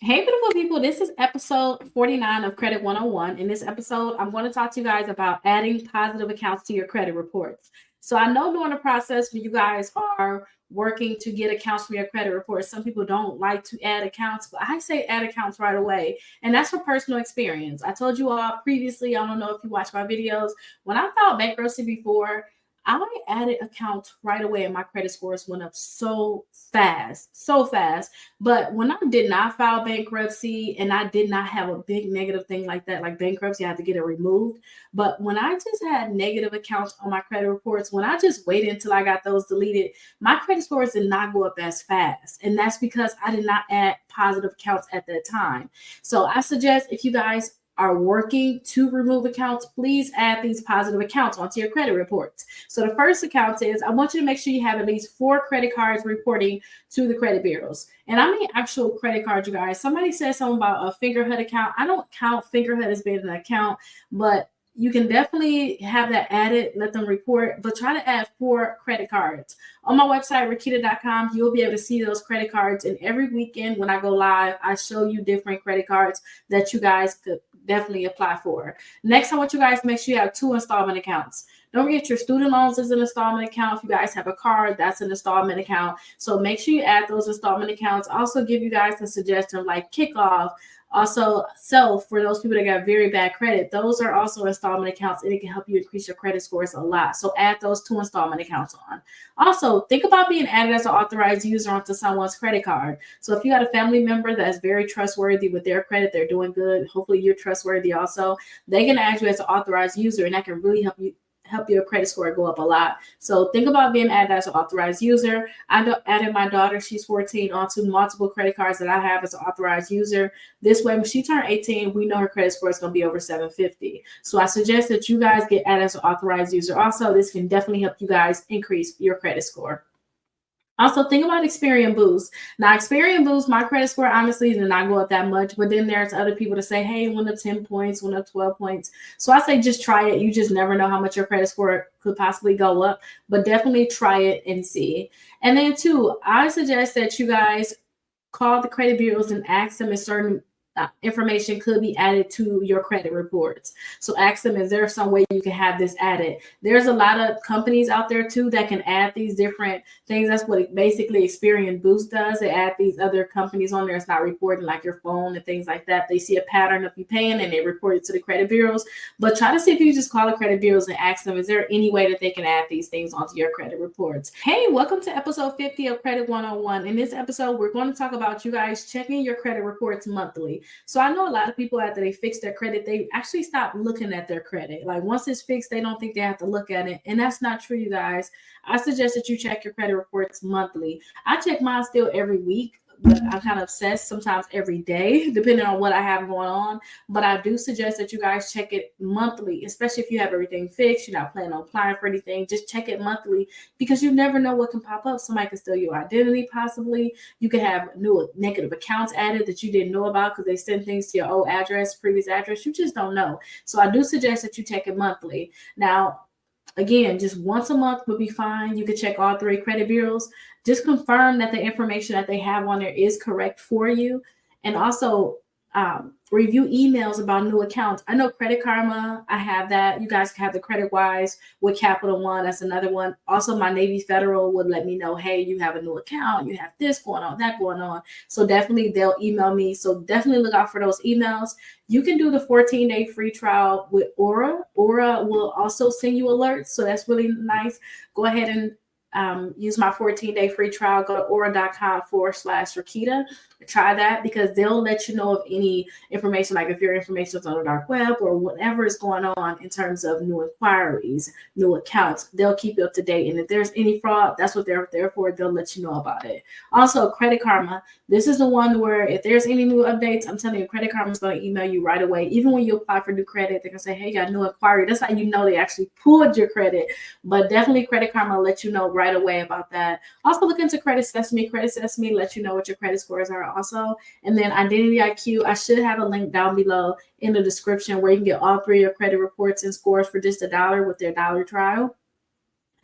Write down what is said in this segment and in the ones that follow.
Hey, beautiful people. This is episode 49 of Credit 101. In this episode, I'm going to talk to you guys about adding positive accounts to your credit reports. So, I know during the process when you guys are working to get accounts from your credit reports, some people don't like to add accounts, but I say add accounts right away. And that's from personal experience. I told you all previously, I don't know if you watch my videos, when I filed bankruptcy before, I added accounts right away and my credit scores went up so fast, so fast. But when I did not file bankruptcy and I did not have a big negative thing like that, like bankruptcy, I had to get it removed. But when I just had negative accounts on my credit reports, when I just waited until I got those deleted, my credit scores did not go up as fast. And that's because I did not add positive accounts at that time. So I suggest if you guys are working to remove accounts, please add these positive accounts onto your credit reports. So the first account is I want you to make sure you have at least 4 credit cards reporting to the credit bureaus. And I mean actual credit cards, you guys. Somebody said something about a Fingerhut account. I don't count Fingerhut as being an account, but you can definitely have that added, let them report, but try to add 4 credit cards. On my website, Rickita.com, you'll be able to see those credit cards. And every weekend when I go live, I show you different credit cards that you guys could definitely apply for. Next, I want you guys to make sure you have 2 installment accounts. Don't forget your student loans is an installment account. If you guys have a card, that's an installment account. So make sure you add those installment accounts. Also give you guys a suggestion like Kickoff. Also, Self, for those people that got very bad credit, those are also installment accounts and it can help you increase your credit scores a lot. So add those 2 installment accounts on. Also, think about being added as an authorized user onto someone's credit card. So if you got a family member that's very trustworthy with their credit, they're doing good. Hopefully you're trustworthy also. They can add you as an authorized user and that can really help your credit score go up a lot. So think about being added as an authorized user. I added my daughter, she's 14, onto multiple credit cards that I have as an authorized user. This way, when she turned 18, we know her credit score is going to be over 750. So I suggest that you guys get added as an authorized user. Also, this can definitely help you guys increase your credit score. Also, think about Experian Boost. Now, Experian Boost, my credit score honestly did not go up that much, but then there's other people to say, hey, it went up 10 points, went up 12 points. So I say just try it. You just never know how much your credit score could possibly go up, but definitely try it and see. And then, two, I suggest that you guys call the credit bureaus and ask them if certain information could be added to your credit reports. So ask them, is there some way you can have this added? There's a lot of companies out there too that can add these different things. That's what basically Experian Boost does. They add these other companies on there. It's not reporting like your phone and things like that. They see a pattern of you paying and they report it to the credit bureaus. But try to see if you just call the credit bureaus and ask them, is there any way that they can add these things onto your credit reports? Hey, welcome to episode 50 of Credit 101. In this episode, we're going to talk about you guys checking your credit reports monthly. So I know a lot of people after they fix their credit, they actually stop looking at their credit. Like once it's fixed, they don't think they have to look at it. And that's not true, you guys. I suggest that you check your credit reports monthly. I check mine still every week, but I'm kind of obsessed sometimes every day, depending on what I have going on. But I do suggest that you guys check it monthly, especially if you have everything fixed, you're not planning on applying for anything. Just check it monthly because you never know what can pop up. Somebody can steal your identity, possibly. You can have new negative accounts added that you didn't know about because they send things to your old address, previous address. You just don't know. So I do suggest that you check it monthly. Now, again, just once a month would be fine. You could check all 3 credit bureaus. Just confirm that the information that they have on there is correct for you. And also review emails about new accounts. I know Credit Karma, I have that. You guys have the Credit Wise with Capital One. That's another one. Also, my Navy Federal would let me know, hey, you have a new account. You have this going on, that going on. So definitely they'll email me. So definitely look out for those emails. You can do the 14-day free trial with Aura. Aura will also send you alerts. So that's really nice. Go ahead and use my 14-day free trial. Go to aura.com/Rickita. Try that because they'll let you know of any information, like if your information is on the dark web or whatever is going on in terms of new inquiries, new accounts. They'll keep you up to date. And if there's any fraud, that's what they're there for. They'll let you know about it. Also, Credit Karma. This is the one where if there's any new updates, I'm telling you, Credit Karma is going to email you right away. Even when you apply for new credit, they're going to say, hey, you got a new inquiry. That's how you know they actually pulled your credit. But definitely Credit Karma will let you know right away about that. Also look into Credit Sesame. Credit Sesame let you know what your credit scores are also. And then Identity IQ, I should have a link down below in the description where you can get all 3 of your credit reports and scores for just $1 with their dollar trial.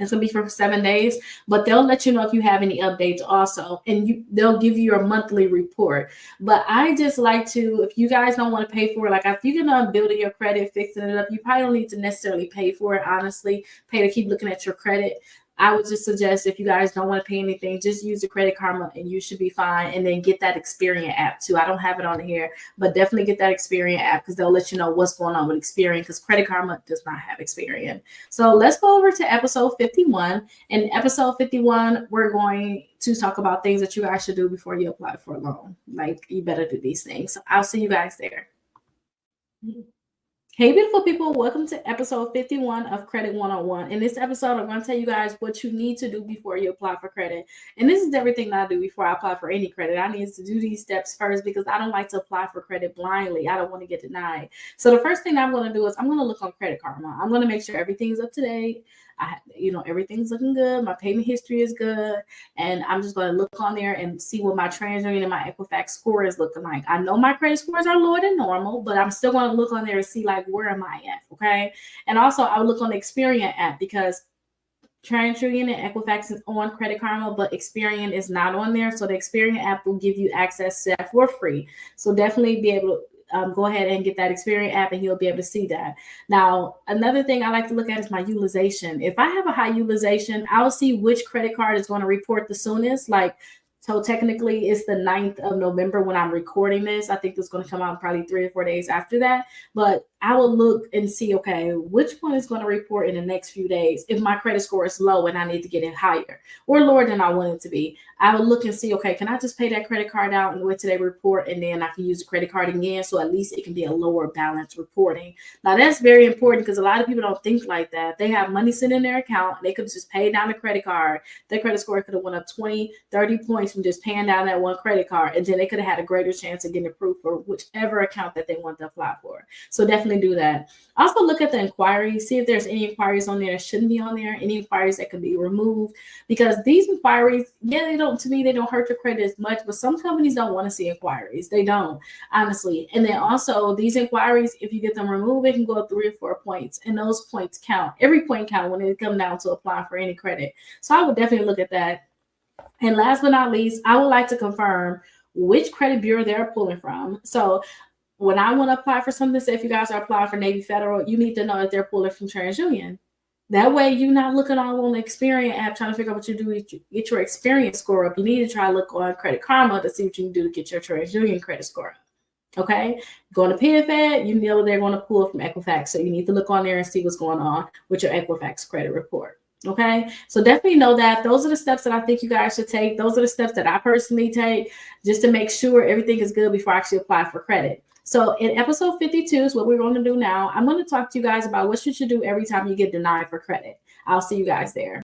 It's gonna be for 7 days, but they'll let you know if you have any updates also, and they'll give you your monthly report. But I just like to, if you guys don't want to pay for it, like if you're gonna building your credit, fixing it up, you probably don't need to necessarily pay for it. Honestly, pay to keep looking at your credit. I would just suggest if you guys don't want to pay anything, just use the Credit Karma and you should be fine. And then get that Experian app too. I don't have it on here, but definitely get that Experian app because they'll let you know what's going on with Experian because Credit Karma does not have Experian. So let's go over to episode 51. In episode 51, we're going to talk about things that you guys should do before you apply for a loan. Like you better do these things. So I'll see you guys there. Hey, beautiful people, welcome to episode 51 of Credit 101. In this episode, I'm going to tell you guys what you need to do before you apply for credit. And this is everything that I do before I apply for any credit. I need to do these steps first because I don't like to apply for credit blindly. I don't want to get denied. So the first thing I'm going to do is I'm going to look on Credit Karma. I'm going to make sure everything's up to date. Everything's looking good. My payment history is good. And I'm just going to look on there and see what my TransUnion and my Equifax score is looking like. I know my credit scores are lower than normal, but I'm still going to look on there and see like, where am I at? Okay. And also I will look on the Experian app because TransUnion and Equifax is on Credit Karma, but Experian is not on there. So the Experian app will give you access to that for free. So definitely be able to go ahead and get that Experian app and you'll be able to see that. Now, another thing I like to look at is my utilization. If I have a high utilization, I'll see which credit card is going to report the soonest. So technically it's the 9th of November when I'm recording this. I think it's going to come out probably 3 or 4 days after that. But I will look and see, okay, which one is going to report in the next few days if my credit score is low and I need to get it higher or lower than I want it to be. I will look and see, okay, can I just pay that credit card out and wait till they report and then I can use the credit card again so at least it can be a lower balance reporting. Now that's very important because a lot of people don't think like that. They have money sitting in their account. They could just pay down the credit card. Their credit score could have went up 20, 30 points from just paying down that one credit card. And then they could have had a greater chance of getting approved for whichever account that they want to apply for. So definitely do that. Also look at the inquiries, see if there's any inquiries on there that shouldn't be on there, any inquiries that could be removed, because these inquiries, they don't hurt your credit as much, but some companies don't want to see inquiries. They don't, honestly. And then also these inquiries, if you get them removed, it can go up 3 or 4 points, and those points count. Every point count when it comes down to applying for any credit. So I would definitely look at that. And last but not least, I would like to confirm which credit bureau they're pulling from. So when I want to apply for something, say if you guys are applying for Navy Federal, you need to know that they're pulling from TransUnion. That way you're not looking all on the Experian app trying to figure out what you do to get your Experian score up. You need to try to look on Credit Karma to see what you can do to get your TransUnion credit score up. Okay, going to PFED, you know they're going to pull from Equifax. So you need to look on there and see what's going on with your Equifax credit report. Okay, so definitely know that those are the steps that I think you guys should take. Those are the steps that I personally take just to make sure everything is good before I actually apply for credit. So in episode 52 is what we're going to do now. I'm going to talk to you guys about what you should do every time you get denied for credit. I'll see you guys there.